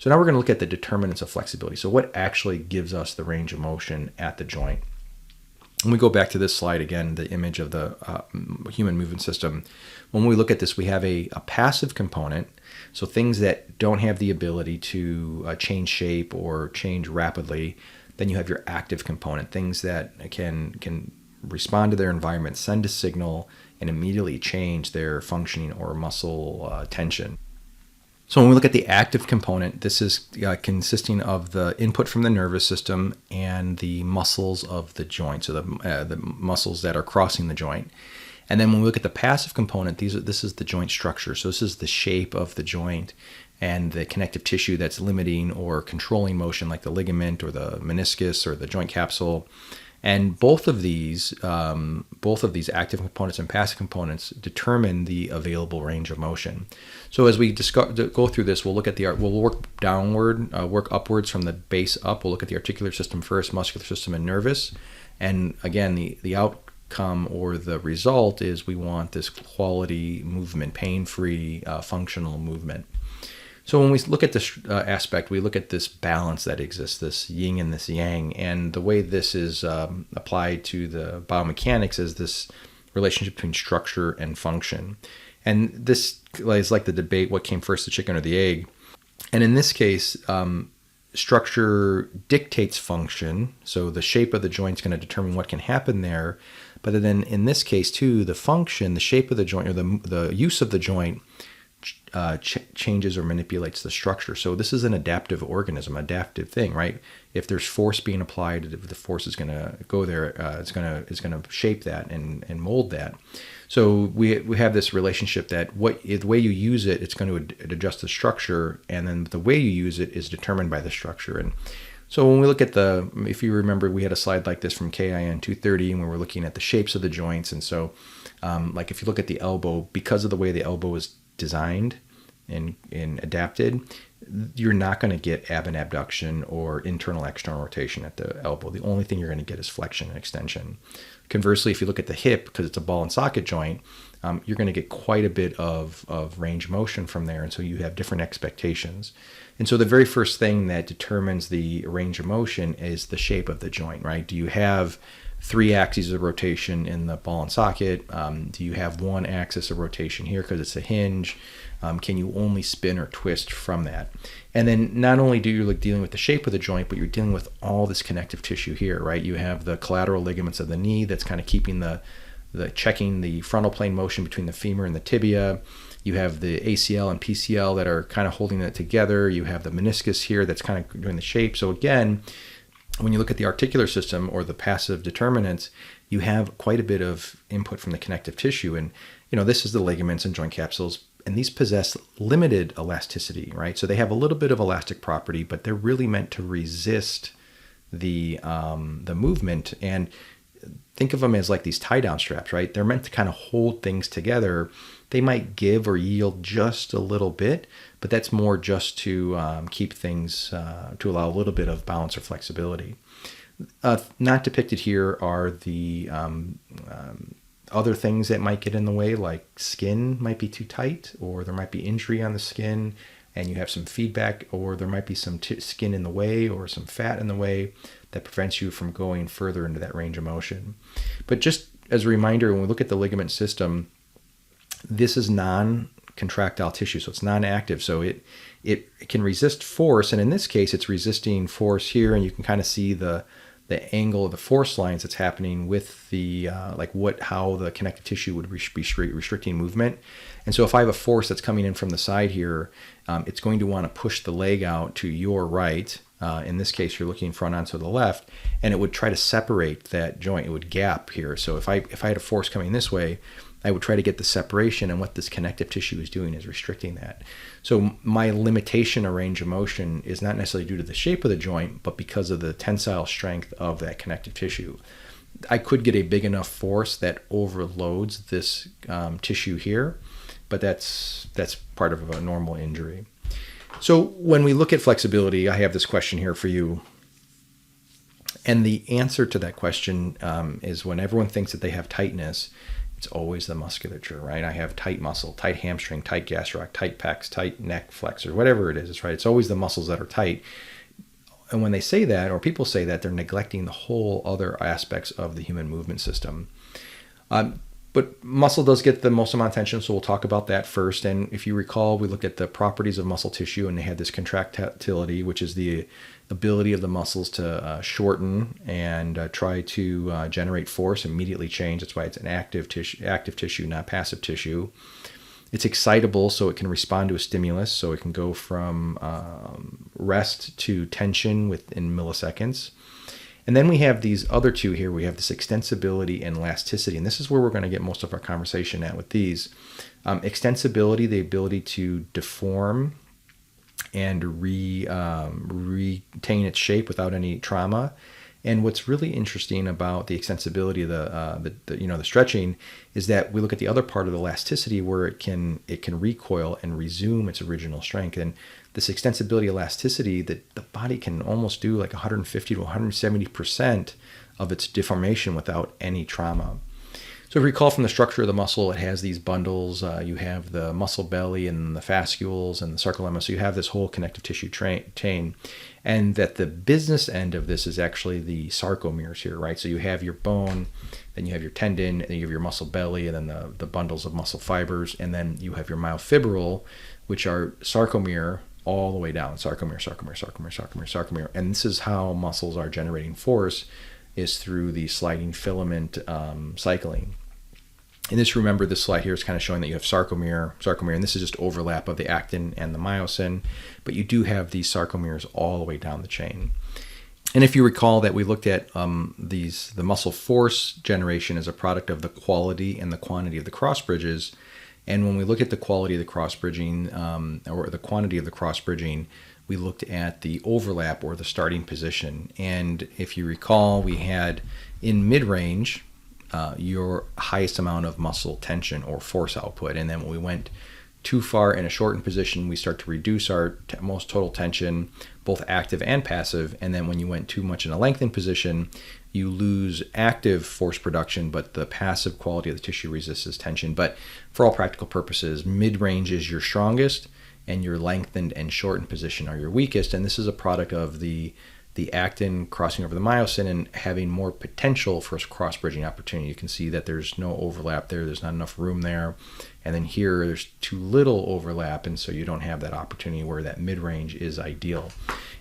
So now we're going to look at the determinants of flexibility. So what actually gives us the range of motion at the joint? When we go back to this slide again, the image of the human movement system, when we look at this, we have a passive component, so things that don't have the ability to change shape or change rapidly. Then you have your active component, things that can respond to their environment, send a signal, and immediately change their functioning or muscle tension. So when we look at the active component, this is consisting of the input from the nervous system and the muscles of the joint, so the muscles that are crossing the joint. And then when we look at the passive component, this is the joint structure. So this is the shape of the joint and the connective tissue that's limiting or controlling motion, like the ligament or the meniscus or the joint capsule. And both of these active components and passive components determine the available range of motion. So as we go through this, we'll look at we'll work downward, work upwards from the base up. We'll look at the articular system first, muscular system, and nervous. And again, the outcome or the result is we want this quality movement, pain-free, functional movement. So when we look at this aspect, we look at this balance that exists, this yin and this yang, and the way this is applied to the biomechanics is this relationship between structure and function. And this is like the debate, what came first, the chicken or the egg? And in this case, structure dictates function, so the shape of the joint is going to determine what can happen there. But then in this case too, the function, the shape of the joint, or the use of the joint changes or manipulates the structure. So this is an adaptive organism, adaptive thing, right? If there's force being applied, if the force is going to go there, it's going to shape that and mold that. So we have this relationship that the way you use it, it's going to adjust the structure, and then the way you use it is determined by the structure. And so when we look at if you remember, we had a slide like this from KIN 230, and we were looking at the shapes of the joints. And so, like if you look at the elbow, because of the way the elbow is designed and adapted, you're not going to get ab and abduction or internal external rotation at the elbow. The only thing you're going to get is flexion and extension. Conversely, if you look at the hip, because it's a ball and socket joint, you're going to get quite a bit of range of motion from there, and so you have different expectations. And so the very first thing that determines the range of motion is the shape of the joint, right? Do you have 3 axes of rotation in the ball and socket? Do you have 1 axis of rotation here because it's a hinge? Can you only spin or twist from that? And then not only do you dealing with the shape of the joint, but you're dealing with all this connective tissue here, right? You have the collateral ligaments of the knee that's kind of keeping checking the frontal plane motion between the femur and the tibia. You have the ACL and PCL that are kind of holding it together. You have the meniscus here that's kind of doing the shape. So again, when you look at the articular system or the passive determinants, you have quite a bit of input from the connective tissue. And, this is the ligaments and joint capsules, and these possess limited elasticity, right? So they have a little bit of elastic property, but they're really meant to resist the movement. And think of them as like these tie-down straps, right? They're meant to kind of hold things together. They might give or yield just a little bit, but that's more just to keep things, to allow a little bit of balance or flexibility. Not depicted here are the other things that might get in the way, like skin might be too tight, or there might be injury on the skin and you have some feedback, or there might be some skin in the way or some fat in the way that prevents you from going further into that range of motion. But just as a reminder, when we look at the ligament system, this is non-contractile tissue, so it's non-active. So it can resist force, and in this case, it's resisting force here, and you can kind of see the angle of the force lines that's happening with the how the connective tissue would be restricting movement. And so if I have a force that's coming in from the side here, it's going to want to push the leg out to your right. In this case, you're looking front on to the left, and it would try to separate that joint. It would gap here. So if I had a force coming this way, I would try to get the separation, and what this connective tissue is doing is restricting that. So my limitation of range of motion is not necessarily due to the shape of the joint, but because of the tensile strength of that connective tissue. I could get a big enough force that overloads this tissue here, but that's part of a normal injury. So when we look at flexibility, I have this question here for you. And the answer to that question is when everyone thinks that they have tightness, It's always the musculature, right? I have tight muscle, tight hamstring, tight gastroc, tight pecs, tight neck flexor, whatever it is, right? It's always the muscles that are tight. And when they say that, or people say that, they're neglecting the whole other aspects of the human movement system. But muscle does get the most amount of attention, so we'll talk about that first. And if you recall, we looked at the properties of muscle tissue, and they had this contractility, which is the ability of the muscles to shorten and try to generate force, immediately change. That's why it's an active tissue, not passive tissue. It's excitable, so it can respond to a stimulus, so it can go from rest to tension within milliseconds. And then we have these other two here. We have this extensibility and elasticity, and this is where we're going to get most of our conversation at with these. Extensibility, the ability to deform and retain its shape without any trauma. And what's really interesting about the extensibility of the stretching is that we look at the other part of the elasticity where it can recoil and resume its original strength. And this extensibility, elasticity, that the body can almost do like 150 to 170% of its deformation without any trauma. So if you recall from the structure of the muscle, it has these bundles. You have the muscle belly and the fascioles and the sarcolemma. So you have this whole connective tissue chain. And that the business end of this is actually the sarcomeres here, right? So you have your bone, then you have your tendon, and you have your muscle belly, and then the bundles of muscle fibers, and then you have your myofibril, which are sarcomere all the way down. Sarcomere, sarcomere, sarcomere, sarcomere, sarcomere. And this is how muscles are generating force, is through the sliding filament cycling. And this, remember, this slide here is kind of showing that you have sarcomere, and this is just overlap of the actin and the myosin, but you do have these sarcomeres all the way down the chain. And if you recall that we looked at the muscle force generation as a product of the quality and the quantity of the cross bridges. And when we look at the quality of the cross bridging or the quantity of the cross bridging, we looked at the overlap or the starting position. And if you recall, we had in mid-range your highest amount of muscle tension or force output. And then when we went too far in a shortened position, we start to reduce our most total tension, both active and passive. And then when you went too much in a lengthened position, you lose active force production, but the passive quality of the tissue resists tension. But for all practical purposes, mid-range is your strongest, and your lengthened and shortened position are your weakest. And this is a product of the actin crossing over the myosin and having more potential for cross-bridging opportunity. You can see that there's no overlap there. There's not enough room there. And then here, there's too little overlap, and so you don't have that opportunity where that mid-range is ideal.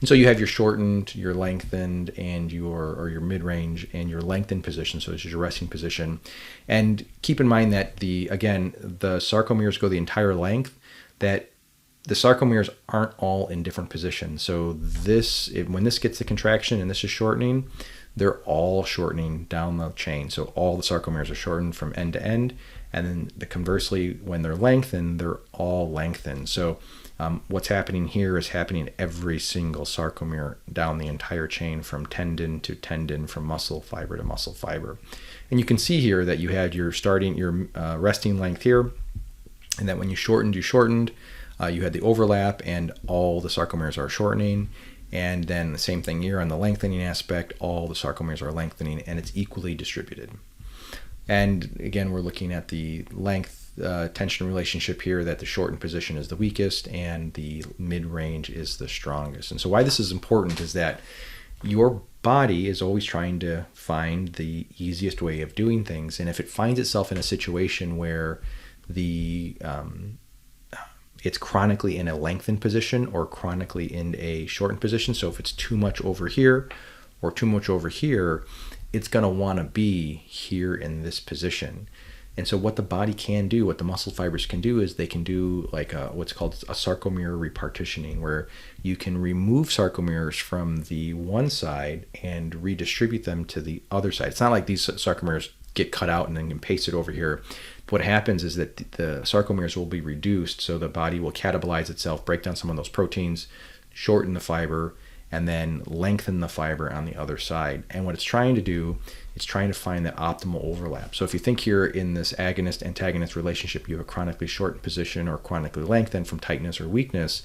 And so you have your shortened, your lengthened, and your mid-range and your lengthened position. So this is your resting position. And keep in mind that the sarcomeres go the entire length, that the sarcomeres aren't all in different positions. So when this gets the contraction and this is shortening, they're all shortening down the chain. So all the sarcomeres are shortened from end to end. And then conversely, when they're lengthened, they're all lengthened. So what's happening here is happening in every single sarcomere down the entire chain, from tendon to tendon, from muscle fiber to muscle fiber. And you can see here that you had your resting length here, and that when you shortened, you had the overlap, and all the sarcomeres are shortening. And then the same thing here on the lengthening aspect, all the sarcomeres are lengthening, and it's equally distributed. And again, we're looking at the length tension relationship here, that the shortened position is the weakest and the mid-range is the strongest. And so why this is important is that your body is always trying to find the easiest way of doing things. And if it finds itself in a situation where it's chronically in a lengthened position or chronically in a shortened position, so if it's too much over here or too much over here, it's going to want to be here in this position. And so what the body can do, what the muscle fibers can do, is they can do like what's called a sarcomere repartitioning, where you can remove sarcomeres from the one side and redistribute them to the other side. It's not like these sarcomeres get cut out and then pasted over here. What happens is that the sarcomeres will be reduced, so the body will catabolize itself, break down some of those proteins, shorten the fiber, and then lengthen the fiber on the other side. And what it's trying to do, it's trying to find that optimal overlap. So if you think here in this agonist-antagonist relationship, you have a chronically shortened position or chronically lengthened from tightness or weakness,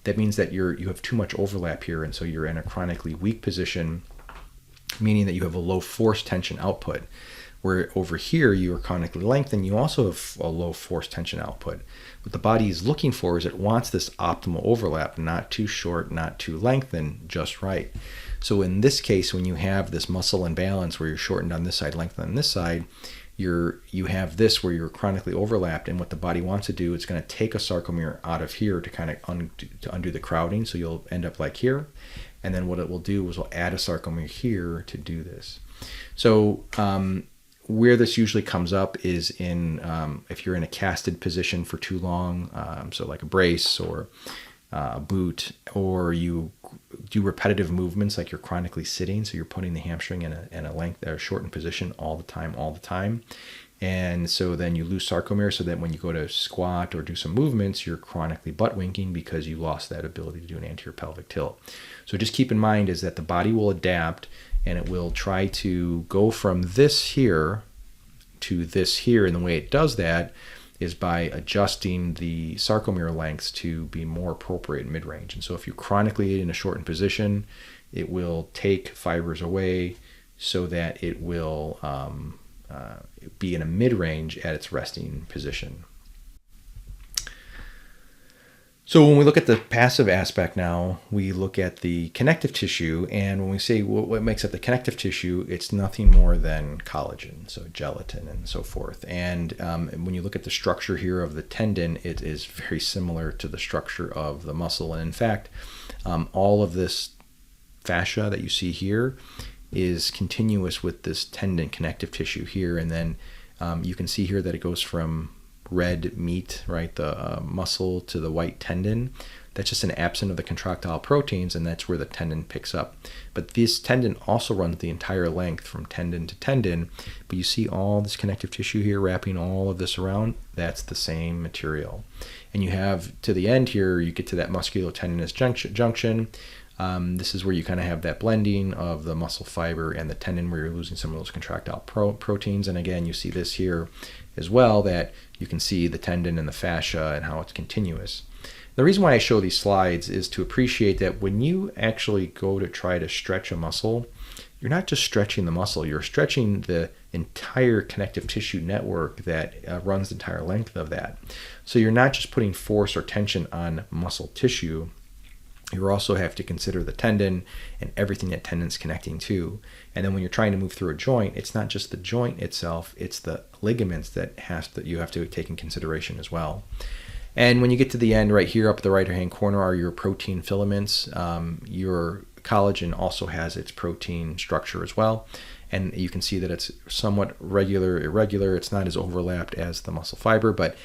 that means that you have too much overlap here, and so you're in a chronically weak position, meaning that you have a low force tension output. where over here you are chronically lengthened, you also have a low force tension output. What the body is looking for is it wants this optimal overlap, not too short, not too lengthened, just right. So in this case, when you have this muscle imbalance where you're shortened on this side, lengthened on this side, you have this where you're chronically overlapped, and what the body wants to do, it's going to take a sarcomere out of here to kind of undo the crowding, so you'll end up like here. And then what it will do is we'll add a sarcomere here to do this. So where this usually comes up is in if you're in a casted position for too long, so like a brace or a boot, or you do repetitive movements like you're chronically sitting, so you're putting the hamstring in a length or shortened position all the time. And so then you lose sarcomere, so that when you go to squat or do some movements, you're chronically butt winking because you lost that ability to do an anterior pelvic tilt. So just keep in mind is that the body will adapt, and it will try to go from this here to this here. And the way it does that is by adjusting the sarcomere lengths to be more appropriate mid-range. And so if you're chronically in a shortened position, it will take fibers away so that it will be in a mid-range at its resting position. So when we look at the passive aspect now, we look at the connective tissue, and when we say what makes up the connective tissue, it's nothing more than collagen, so gelatin and so forth. And when you look at the structure here of the tendon, it is very similar to the structure of the muscle. And in fact, all of this fascia that you see here is continuous with this tendon connective tissue here. And then you can see here that it goes from red meat, right, the muscle, to the white tendon. That's just an absence of the contractile proteins, and that's where the tendon picks up. But this tendon also runs the entire length from tendon to tendon. But you see all this connective tissue here wrapping all of this around. That's the same material. And you have to the end here, you get to that musculotendinous junction. This is where you kind of have that blending of the muscle fiber and the tendon, where you're losing some of those contractile proteins. And again, you see this here as well, that you can see the tendon and the fascia and how it's continuous. The reason why I show these slides is to appreciate that when you actually go to try to stretch a muscle, you're not just stretching the muscle, you're stretching the entire connective tissue network that runs the entire length of that. So you're not just putting force or tension on muscle tissue, you also have to consider the tendon and everything that tendon's connecting to. And then when you're trying to move through a joint, it's not just the joint itself, it's the ligaments that you have to take in consideration as well. And when you get to the end right here, up at the right-hand corner, are your protein filaments. Your collagen also has its protein structure as well. And you can see that it's somewhat irregular. It's not as overlapped as the muscle fiber, but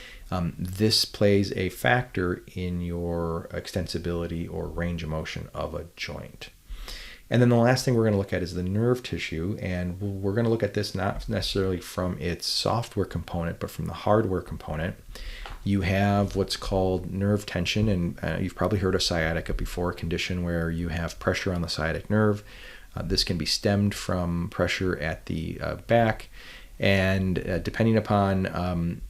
this plays a factor in your extensibility or range of motion of a joint. And then the last thing we're going to look at is the nerve tissue, and we're going to look at this not necessarily from its software component, but from the hardware component. You have what's called nerve tension, and you've probably heard of sciatica before, a condition where you have pressure on the sciatic nerve. This can be stemmed from pressure at the back, and depending upon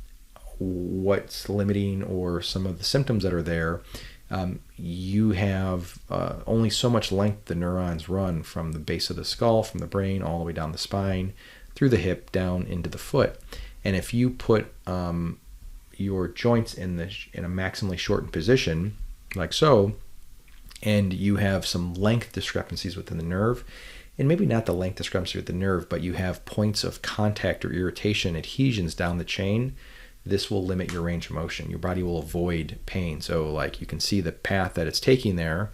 what's limiting or some of the symptoms that are there, you have only so much length the neurons run from the base of the skull, from the brain, all the way down the spine, through the hip, down into the foot. And if you put your joints in a maximally shortened position, like so, and you have some length discrepancies within the nerve, and maybe not the length discrepancy with the nerve, but you have points of contact or irritation, adhesions down the chain, this will limit your range of motion. Your body will avoid pain. So like you can see the path that it's taking there,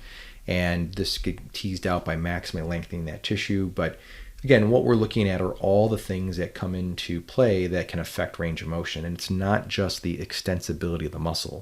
and this gets teased out by maximally lengthening that tissue. But again, what we're looking at are all the things that come into play that can affect range of motion. And it's not just the extensibility of the muscle.